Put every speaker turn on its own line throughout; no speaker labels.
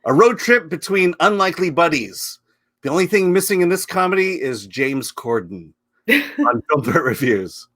A road trip between unlikely buddies. The only thing missing in this comedy is James Corden on Filmbert Reviews.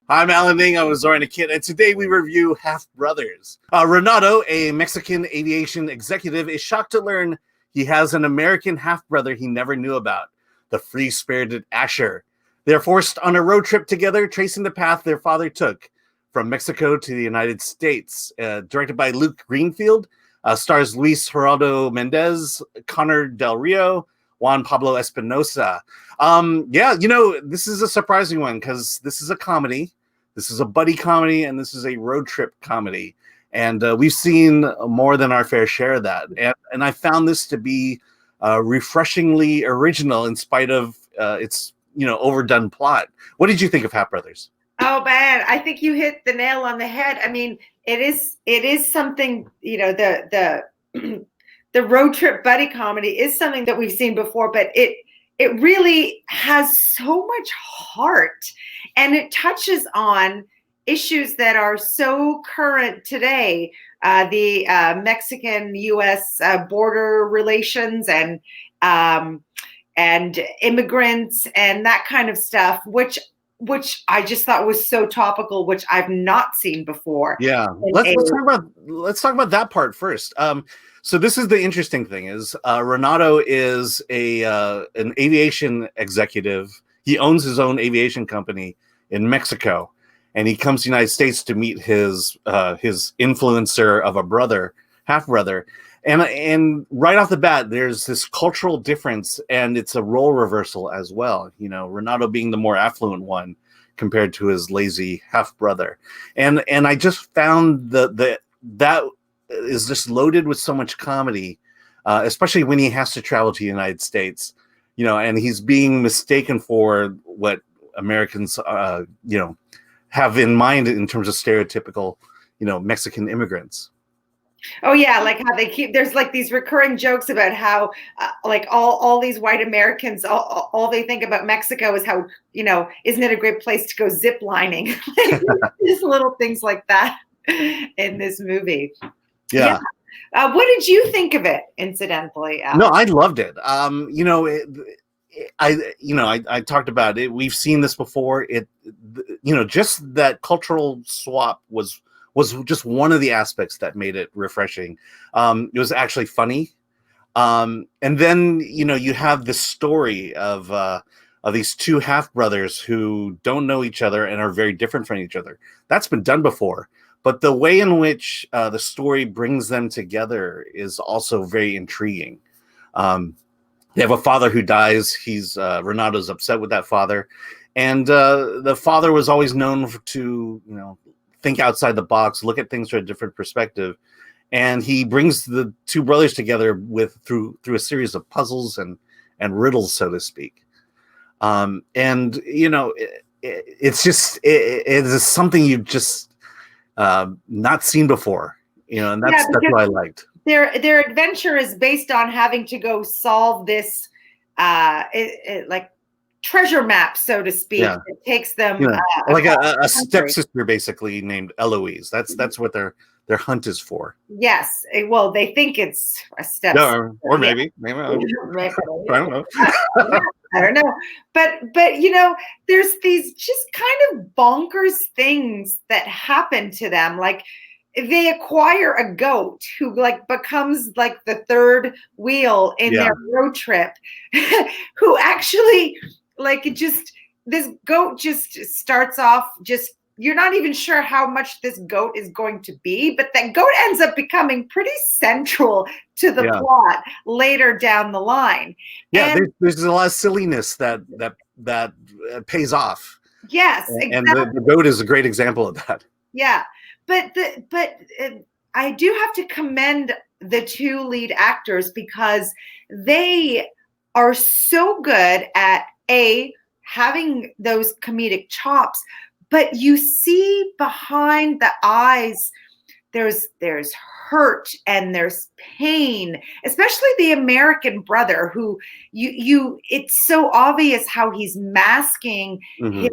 I'm Alan Ning. I'm with Zorianna Kit, and today we review Half Brothers. Renato, a Mexican aviation executive, is shocked to learn he has an American half-brother he never knew about, the free-spirited Asher. They're forced on a road trip together, tracing the path their father took from Mexico to the United States. Directed by Luke Greenfield, stars Luis Gerardo Méndez, Connor Del Rio, Juan Pablo Espinosa. This is a surprising one because this is a comedy. This is a buddy comedy, and this is a road trip comedy. And we've seen more than our fair share of that. And I found this to be refreshingly original in spite of its overdone plot. What did you think of Half Brothers?
Oh man, I think you hit the nail on the head. I mean, it is something, the road trip buddy comedy is something that we've seen before, but it really has so much heart, and it touches on issues that are so current today, the Mexican-U.S. Border relations and immigrants and that kind of stuff, which I just thought was so topical, which I've not seen before.
Yeah, let's talk about that part first. So this is the interesting thing: is Renato is an aviation executive. He owns his own aviation company in Mexico, and he comes to the United States to meet his influencer of a half brother. And right off the bat, there's this cultural difference, and it's a role reversal as well. Renato being the more affluent one compared to his lazy half brother, and I just found that is just loaded with so much comedy, especially when he has to travel to the United States, and he's being mistaken for what Americans, have in mind in terms of stereotypical, Mexican immigrants.
Oh yeah, like how there's like these recurring jokes about how like all these white Americans, all they think about Mexico is how, isn't it a great place to go zip lining? Just little things like that in this movie.
Yeah.
What did you think of it, incidentally?
No, I loved it. I talked about it. We've seen this before. Just that cultural swap was just one of the aspects that made it refreshing. It was actually funny. And then, you have the story of these two half brothers who don't know each other and are very different from each other. That's been done before. But the way in which the story brings them together is also very intriguing. They have a father who dies. Renato's upset with that father. And the father was always known to, think outside the box, look at things from a different perspective. And he brings the two brothers together through a series of puzzles and riddles, so to speak. It's just, it is something you've just not seen before, and that's what I liked.
Their adventure is based on having to go solve this like treasure map, so to speak. Yeah. It takes them
like a stepsister, basically named Eloise. That's what their hunt is for.
Yes, well, they think it's a stepsister,
or maybe I don't know.
I don't know, but there's these just kind of bonkers things that happen to them, like they acquire a goat who becomes like the third wheel in their road trip, who actually this goat just starts off you're not even sure how much this goat is going to be, but that goat ends up becoming pretty central to the plot later down the line.
Yeah, there's a lot of silliness that pays off.
Yes, exactly.
And the goat is a great example of that.
Yeah, but I do have to commend the two lead actors because they are so good at having those comedic chops, but you see behind the eyes there's hurt and there's pain, especially the American brother who it's so obvious how he's masking his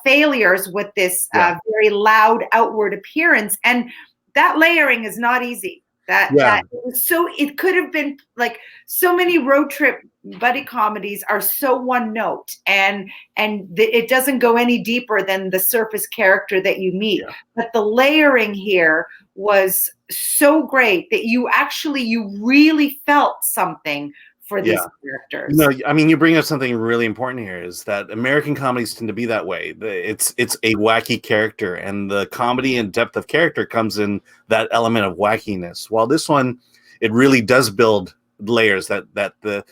failures with this very loud outward appearance, and that layering is not easy. It could have been like so many road trip buddy comedies are so one note, and it doesn't go any deeper than the surface character that you meet. But the layering here was so great that you really felt something for these characters.
No, I mean, you bring up something really important here, is that American comedies tend to be that way. It's a wacky character, and the comedy and depth of character comes in that element of wackiness. While this one, it really does build layers that the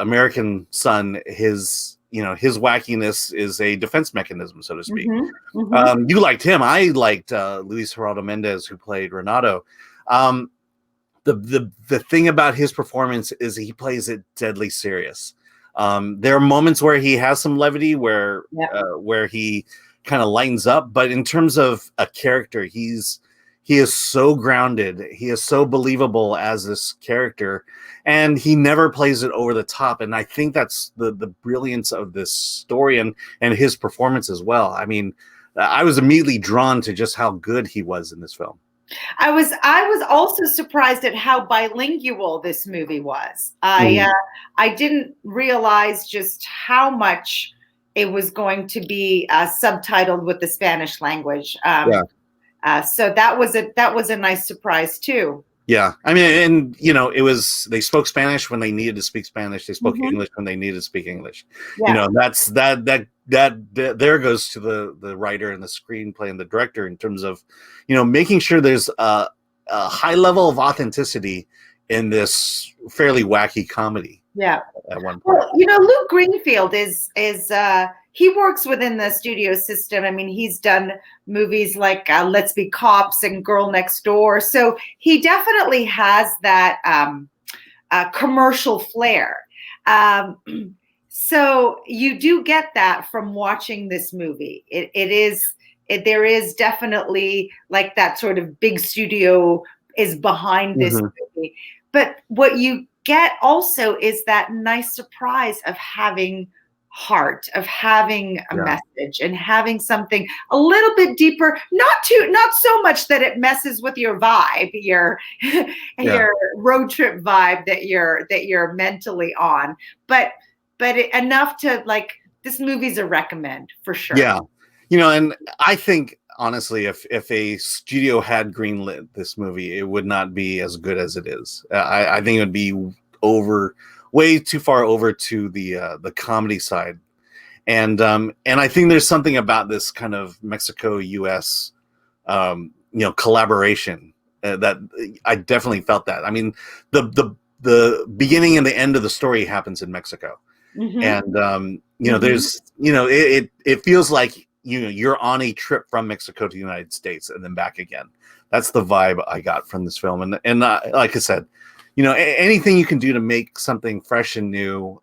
American son, his wackiness is a defense mechanism, so to speak. You liked him. I liked Luis Gerardo Méndez, who played Renato. The thing about his performance is he plays it deadly serious. There are moments where he has some levity, where he kind of lightens up, but in terms of a character, he is so grounded. He is so believable as this character, and he never plays it over the top. And I think that's the brilliance of this story and his performance as well. I mean, I was immediately drawn to just how good he was in this film.
I was also surprised at how bilingual this movie was. I didn't realize just how much it was going to be subtitled with the Spanish language. So that was a nice surprise too.
Yeah, I mean, and they spoke Spanish when they needed to speak Spanish. They spoke English when they needed to speak English. That's that there goes to the writer and the screenplay and the director in terms of making sure there's a high level of authenticity in this fairly wacky comedy. At one point.
Well, Luke Greenfield is he works within the studio system. I mean, he's done movies like Let's Be Cops and Girl Next Door. So he definitely has that commercial flair. So you do get that from watching this movie. There is definitely like that sort of big studio is behind this movie. But what you get also is that nice surprise of having heart, of having a message and having something a little bit deeper, not so much that it messes with your vibe, your road trip vibe that you're mentally on, but enough to like, this movie's a recommend for sure.
And I think honestly, if a studio had greenlit this movie, it would not be as good as it is. I think it would be way too far over to the comedy side, and I think there's something about this kind of Mexico-US collaboration that I definitely felt that. I mean, the beginning and the end of the story happens in Mexico, and there's it feels like you're on a trip from Mexico to the United States and then back again. That's the vibe I got from this film, and like I said, anything you can do to make something fresh and new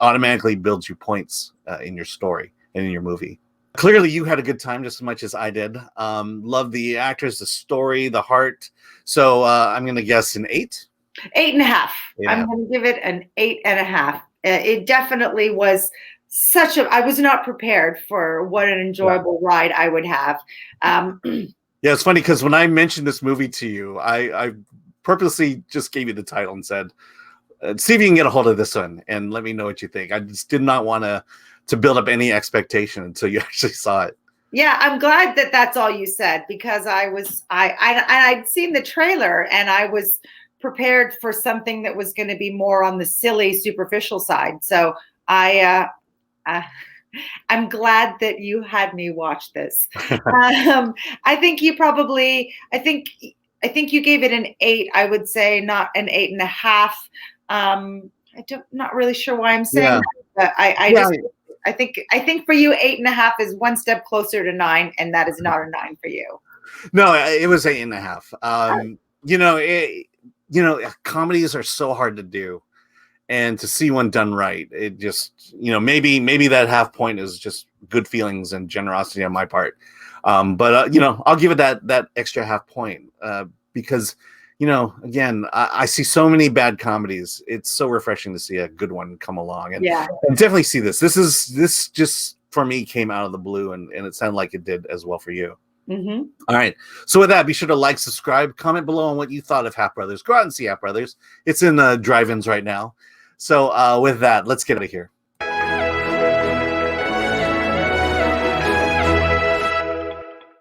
automatically builds you points in your story and in your movie. Clearly, you had a good time just as much as I did. Love the actors, the story, the heart. So I'm going to guess an 8.
8.5. I'm going to give it an 8.5. It definitely was I was not prepared for what an enjoyable ride I would have.
It's funny because when I mentioned this movie to you, I purposely just gave you the title and said, see if you can get a hold of this one and let me know what you think. I just did not want to build up any expectation until you actually saw it.
Yeah, I'm glad that that's all you said, because I'd seen the trailer and I was prepared for something that was going to be more on the silly, superficial side. So I'm glad that you had me watch this. I think you gave it an 8. I would say not an 8.5. Not really sure why I'm saying that, but I think for you 8.5 is one step closer to 9, and that is not a 9 for you.
No, it was 8.5. Comedies are so hard to do, and to see one done right, it just maybe that half point is just good feelings and generosity on my part. But you know, I'll give it that extra half point because, you know, again, I see so many bad comedies. It's so refreshing to see a good one come along, and definitely see this. This just for me came out of the blue, and it sounded like it did as well for you.
Mm-hmm.
All right. So with that, be sure to like, subscribe, comment below on what you thought of Half Brothers. Go out and see Half Brothers. It's in drive-ins right now. So with that, let's get out of here.